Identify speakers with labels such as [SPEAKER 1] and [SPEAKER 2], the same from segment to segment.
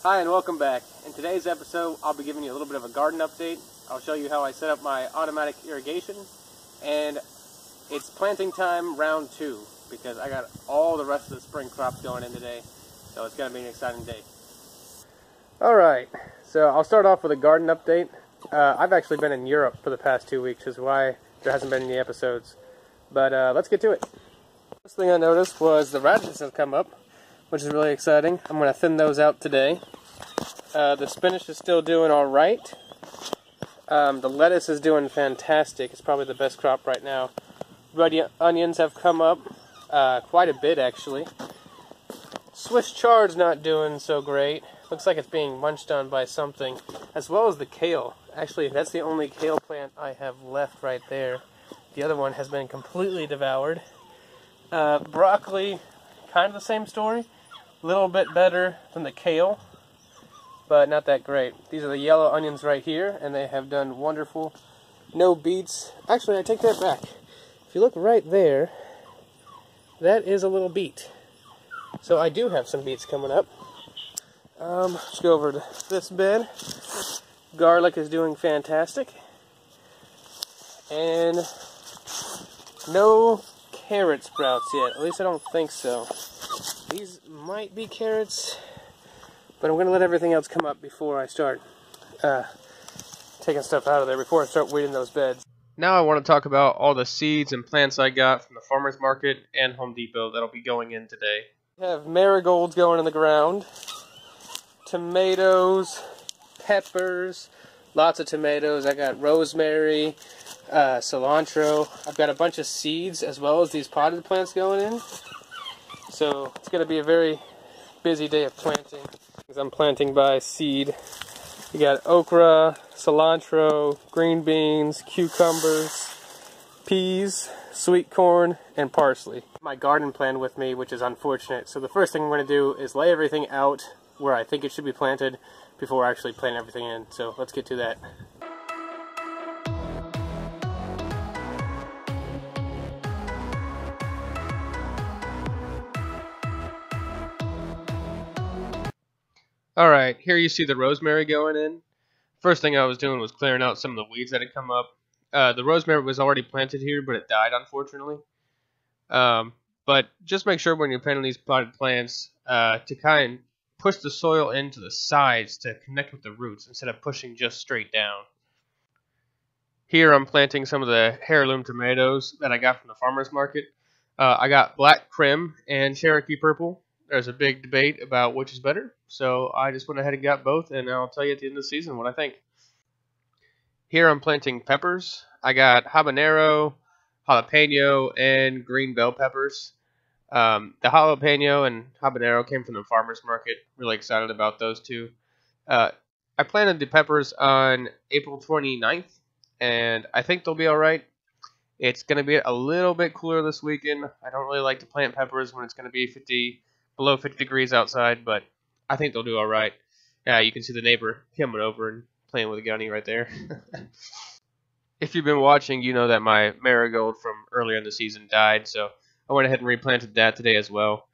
[SPEAKER 1] Hi and welcome back. In today's episode, I'll be giving you a little bit of a garden update. I'll show you how I set up my automatic irrigation, and it's planting time round 2 because I got all the rest of the spring crops going in today, so it's going to be an exciting day. Alright, so I'll start off with a garden update. I've actually been in Europe for the past 2 weeks, which is why there hasn't been any episodes. But let's get to it. First thing I noticed was the radishes have come up, which is really exciting. I'm going to thin those out today. The spinach is still doing alright. The lettuce is doing fantastic. It's probably the best crop right now. Red onions have come up quite a bit, actually. Swiss chard's not doing so great. Looks like it's being munched on by something, as well as the kale. Actually, that's the only kale plant I have left right there. The other one has been completely devoured. Broccoli, kind of the same story. A little bit better than the kale, but not that great. These are the yellow onions right here, and they have done wonderful. No beets. Actually, I take that back. If you look right there, that is a little beet. So I do have some beets coming up. Let's go over to this bed. Garlic is doing fantastic. And no carrot sprouts yet. At least I don't think so. These might be carrots, but I'm going to let everything else come up before I start taking stuff out of there, before I start weeding those beds. Now I want to talk about all the seeds and plants I got from the farmer's market and Home Depot that'll be going in today. We have marigolds going in the ground, tomatoes, peppers, lots of tomatoes. I got rosemary, cilantro. I've got a bunch of seeds as well as these potted plants going in. So it's going to be a very busy day of planting, because I'm planting by seed. You got okra, cilantro, green beans, cucumbers, peas, sweet corn, and parsley. My garden plan with me, which is unfortunate. So the first thing I'm going to do is lay everything out where I think it should be planted before actually planting everything in. So let's get to that. Alright, here you see the rosemary going in. First thing I was doing was clearing out some of the weeds that had come up. The rosemary was already planted here, but it died, unfortunately. But just make sure when you're planting these potted plants to kind of push the soil into the sides to connect with the roots instead of pushing just straight down. Here I'm planting some of the heirloom tomatoes that I got from the farmer's market. I got black crim and Cherokee purple. There's a big debate about which is better, so I just went ahead and got both, and I'll tell you at the end of the season what I think. Here I'm planting peppers. I got habanero, jalapeno, and green bell peppers. The jalapeno and habanero came from the farmer's market. Really excited about those two. I planted the peppers on April 29th, and I think they'll be alright. It's going to be a little bit cooler this weekend. I don't really like to plant peppers when it's going to be below 50 degrees outside, but I think they'll do alright. You can see the neighbor coming over and playing with a gunny right there. If you've been watching, you know that my marigold from earlier in the season died, so I went ahead and replanted that today as well.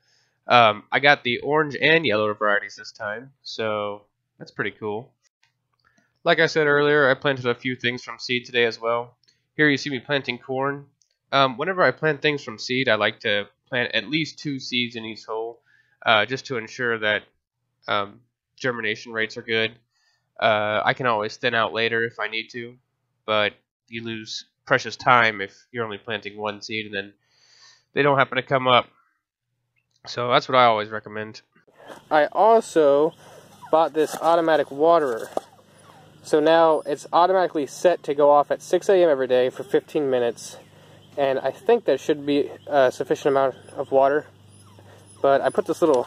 [SPEAKER 1] I got the orange and yellow varieties this time, so that's pretty cool. Like I said earlier, I planted a few things from seed today as well. Here you see me planting corn. Whenever I plant things from seed, I like to plant at least 2 seeds in each hole, just to ensure that germination rates are good. I can always thin out later if I need to, but you lose precious time if you're only planting 1 seed and then they don't happen to come up. So that's what I always recommend. I also bought this automatic waterer. So now it's automatically set to go off at 6 a.m. every day for 15 minutes. And I think that should be a sufficient amount of water. But I put this little,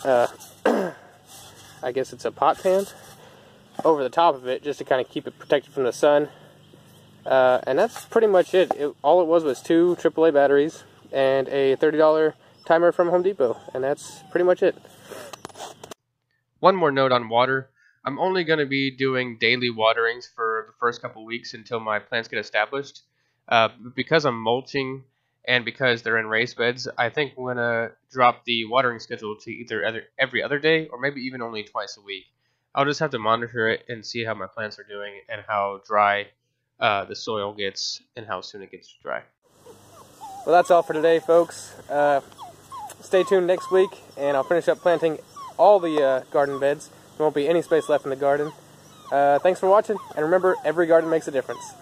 [SPEAKER 1] I guess it's a pot pan, over the top of it just to kind of keep it protected from the sun. And that's pretty much it. All it was 2 AAA batteries and a $30 timer from Home Depot. And that's pretty much it. One more note on water. I'm only going to be doing daily waterings for the first couple weeks until my plants get established. Because I'm mulching And because they're in raised beds, I think I'm gonna drop the watering schedule to either every other day or maybe even only twice a week. I'll just have to monitor it and see how my plants are doing and how dry the soil gets and how soon it gets dry.
[SPEAKER 2] Well, that's all for today, folks. Stay tuned next week, and I'll finish up planting all the garden beds. There won't be any space left in the garden. Thanks for watching, and remember, every garden makes a difference.